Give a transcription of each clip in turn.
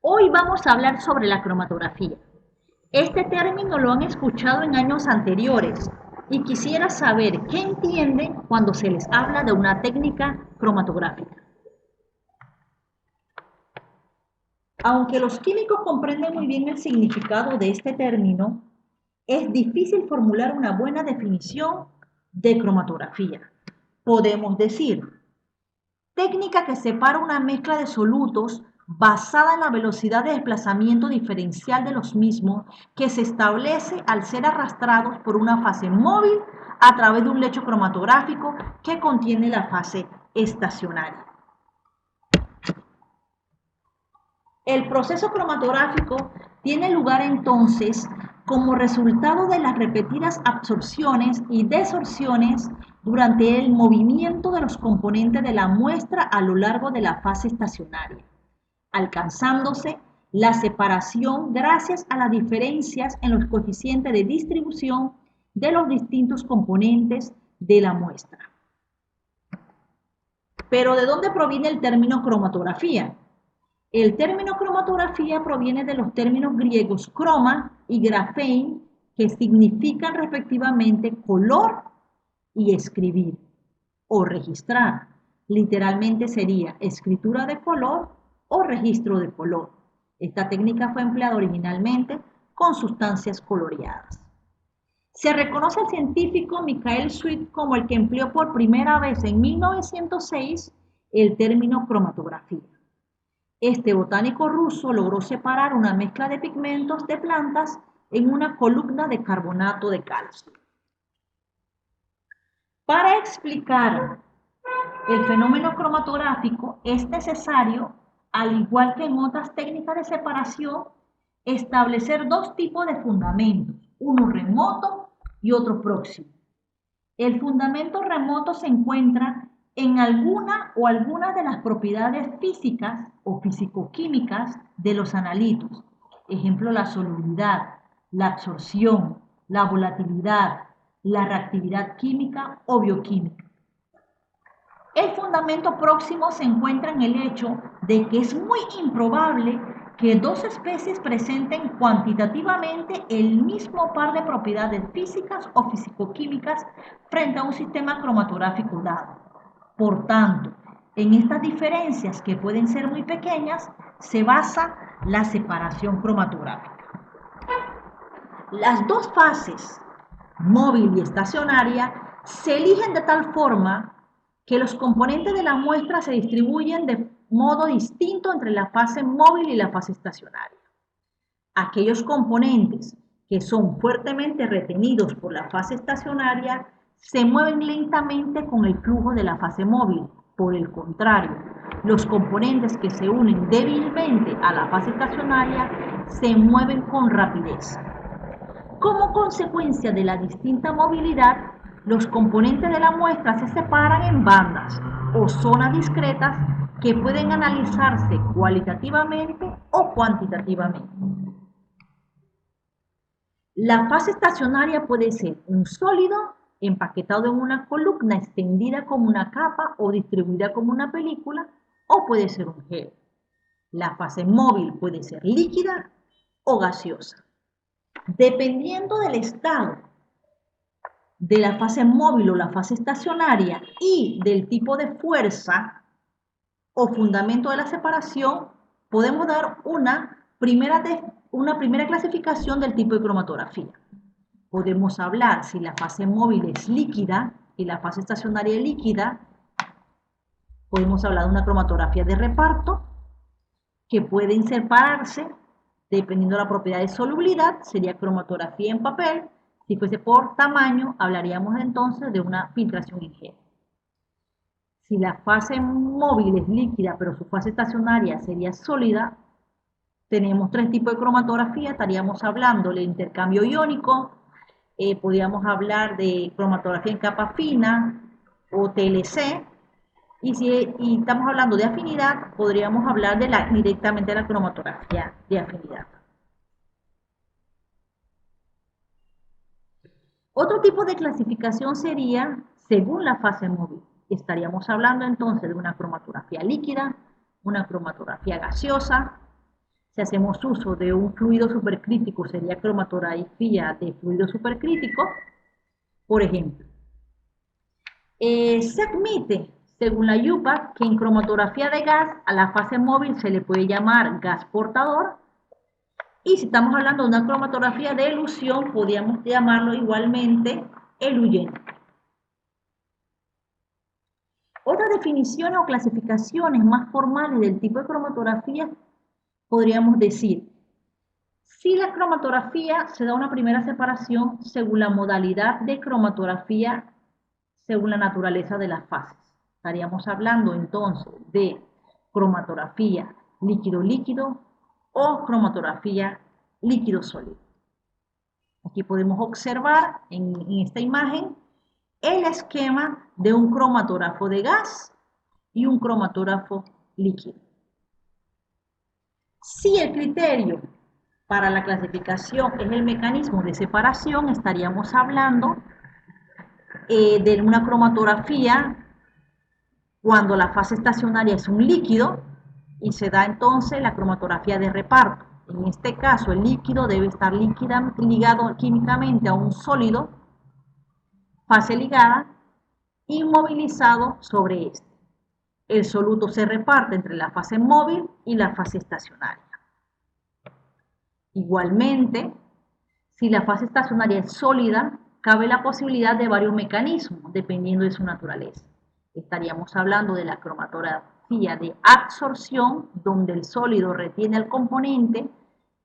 Hoy vamos a hablar sobre la cromatografía. Este término lo han escuchado en años anteriores y quisiera saber qué entienden cuando se les habla de una técnica cromatográfica. Aunque los químicos comprenden muy bien el significado de este término, es difícil formular una buena definición de cromatografía. Podemos decir, técnica que separa una mezcla de solutos basada en la velocidad de desplazamiento diferencial de los mismos que se establece al ser arrastrados por una fase móvil a través de un lecho cromatográfico que contiene la fase estacionaria. El proceso cromatográfico tiene lugar entonces como resultado de las repetidas absorciones y desorciones durante el movimiento de los componentes de la muestra a lo largo de la fase estacionaria, alcanzándose la separación gracias a las diferencias en los coeficientes de distribución de los distintos componentes de la muestra. Pero ¿de dónde proviene el término cromatografía? El término cromatografía proviene de los términos griegos croma y grafein, que significan respectivamente color y escribir o registrar. Literalmente sería escritura de color o registro de color. Esta técnica fue empleada originalmente con sustancias coloreadas. Se reconoce al científico Michael Sweet como el que empleó por primera vez en 1906 el término cromatografía. Este botánico ruso logró separar una mezcla de pigmentos de plantas en una columna de carbonato de calcio. Para explicar el fenómeno cromatográfico es necesario, al igual que en otras técnicas de separación, establecer dos tipos de fundamentos, uno remoto y otro próximo. El fundamento remoto se encuentra en alguna o algunas de las propiedades físicas o fisicoquímicas de los analitos. Ejemplo, la solubilidad, la absorción, la volatilidad, la reactividad química o bioquímica. El fundamento próximo se encuentra en el hecho de que es muy improbable que dos especies presenten cuantitativamente el mismo par de propiedades físicas o fisicoquímicas frente a un sistema cromatográfico dado. Por tanto, en estas diferencias, que pueden ser muy pequeñas, se basa la separación cromatográfica. Las dos fases, móvil y estacionaria, se eligen de tal forma que los componentes de la muestra se distribuyen de modo distinto entre la fase móvil y la fase estacionaria. Aquellos componentes que son fuertemente retenidos por la fase estacionaria se mueven lentamente con el flujo de la fase móvil. Por el contrario, los componentes que se unen débilmente a la fase estacionaria se mueven con rapidez. Como consecuencia de la distinta movilidad, los componentes de la muestra se separan en bandas o zonas discretas que pueden analizarse cualitativamente o cuantitativamente. La fase estacionaria puede ser un sólido empaquetado en una columna extendida como una capa o distribuida como una película, o puede ser un gel. La fase móvil puede ser líquida o gaseosa. Dependiendo del estado de la fase móvil o la fase estacionaria y del tipo de fuerza o fundamento de la separación, podemos dar una primera clasificación del tipo de cromatografía. Podemos hablar si la fase móvil es líquida y la fase estacionaria es líquida. Podemos hablar de una cromatografía de reparto que pueden separarse dependiendo de la propiedad de solubilidad, sería cromatografía en papel. Si fuese por tamaño, hablaríamos entonces de una filtración en gel. Si la fase móvil es líquida, pero su fase estacionaria sería sólida, tenemos tres tipos de cromatografía. Estaríamos hablando del intercambio iónico, podríamos hablar de cromatografía en capa fina o TLC, y estamos hablando de afinidad, podríamos hablar directamente de la cromatografía de afinidad. Otro tipo de clasificación sería según la fase móvil. Estaríamos hablando entonces de una cromatografía líquida, una cromatografía gaseosa. Si hacemos uso de un fluido supercrítico, sería cromatografía de fluido supercrítico, por ejemplo. Se admite, según la IUPAC, que en cromatografía de gas a la fase móvil se le puede llamar gas portador, y si estamos hablando de una cromatografía de elusión, podríamos llamarlo igualmente eluyente. Otras definiciones o clasificaciones más formales del tipo de cromatografía podríamos decir: si la cromatografía se da una primera separación según la modalidad de cromatografía, según la naturaleza de las fases. Estaríamos hablando entonces de cromatografía líquido-líquido o cromatografía líquido-sólido. Aquí podemos observar en esta imagen el esquema de un cromatógrafo de gas y un cromatógrafo líquido. Si el criterio para la clasificación es el mecanismo de separación, estaríamos hablando de una cromatografía cuando la fase estacionaria es un líquido y se da entonces la cromatografía de reparto. En este caso, el líquido debe estar ligado químicamente a un sólido, fase ligada, inmovilizado sobre este. El soluto se reparte entre la fase móvil y la fase estacionaria. Igualmente, si la fase estacionaria es sólida, cabe la posibilidad de varios mecanismos, dependiendo de su naturaleza. Estaríamos hablando de la cromatografía de absorción, donde el sólido retiene al componente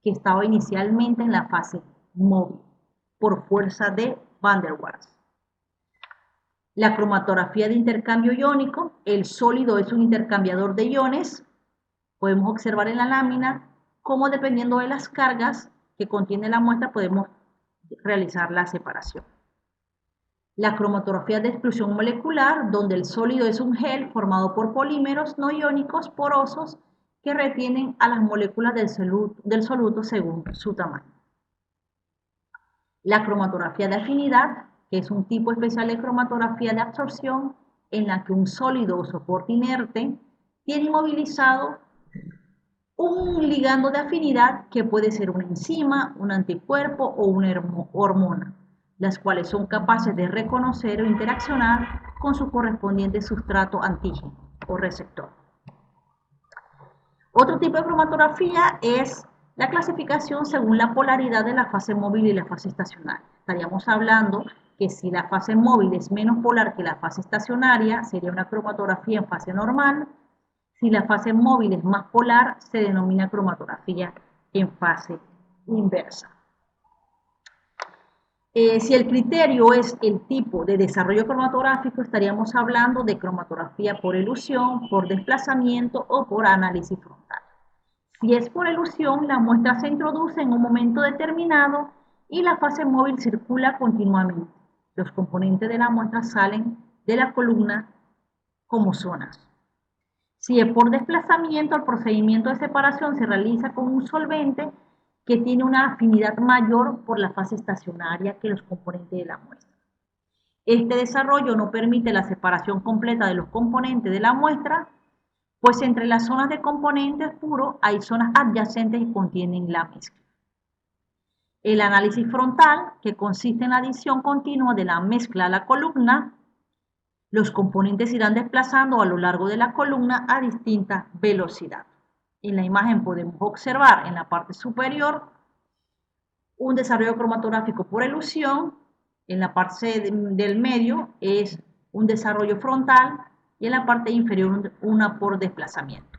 que estaba inicialmente en la fase móvil, por fuerza de Van der Waals. La cromatografía de intercambio iónico, el sólido es un intercambiador de iones. Podemos observar en la lámina cómo, dependiendo de las cargas que contiene la muestra, podemos realizar la separación. La cromatografía de exclusión molecular, donde el sólido es un gel formado por polímeros no iónicos porosos que retienen a las moléculas del soluto según su tamaño. La cromatografía de afinidad, que es un tipo especial de cromatografía de absorción en la que un sólido o soporte inerte tiene inmovilizado un ligando de afinidad que puede ser una enzima, un anticuerpo o una hormona, las cuales son capaces de reconocer o interaccionar con su correspondiente sustrato antígeno o receptor. Otro tipo de cromatografía es la clasificación según la polaridad de la fase móvil y la fase estacionaria. Estaríamos hablando que si la fase móvil es menos polar que la fase estacionaria, sería una cromatografía en fase normal. Si la fase móvil es más polar, se denomina cromatografía en fase inversa. Si el criterio es el tipo de desarrollo cromatográfico, estaríamos hablando de cromatografía por elusión, por desplazamiento o por análisis frontal. Si es por elusión, la muestra se introduce en un momento determinado y la fase móvil circula continuamente. Los componentes de la muestra salen de la columna como zonas. Si es por desplazamiento, el procedimiento de separación se realiza con un solvente que tiene una afinidad mayor por la fase estacionaria que los componentes de la muestra. Este desarrollo no permite la separación completa de los componentes de la muestra, pues entre las zonas de componentes puros hay zonas adyacentes que contienen la mezcla. El análisis frontal, que consiste en la adición continua de la mezcla a la columna, los componentes irán desplazando a lo largo de la columna a distinta velocidad. En la imagen podemos observar en la parte superior un desarrollo cromatográfico por elusión, en la parte del medio es un desarrollo frontal y en la parte inferior una por desplazamiento.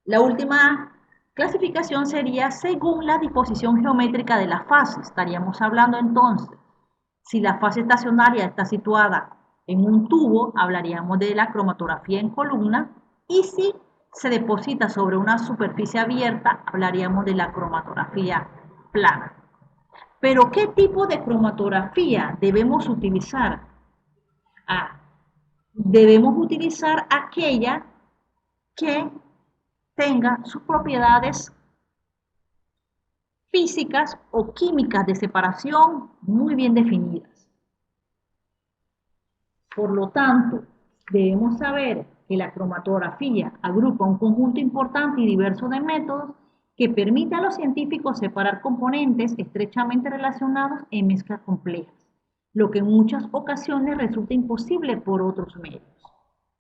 La última clasificación sería según la disposición geométrica de la fase. Estaríamos hablando entonces, si la fase estacionaria está situada en un tubo, hablaríamos de la cromatografía en columna, y si se deposita sobre una superficie abierta, hablaríamos de la cromatografía plana. Pero, ¿qué tipo de cromatografía debemos utilizar? Debemos utilizar aquella que tenga sus propiedades físicas o químicas de separación muy bien definidas. Por lo tanto, debemos saber que la cromatografía agrupa un conjunto importante y diverso de métodos que permite a los científicos separar componentes estrechamente relacionados en mezclas complejas, lo que en muchas ocasiones resulta imposible por otros medios.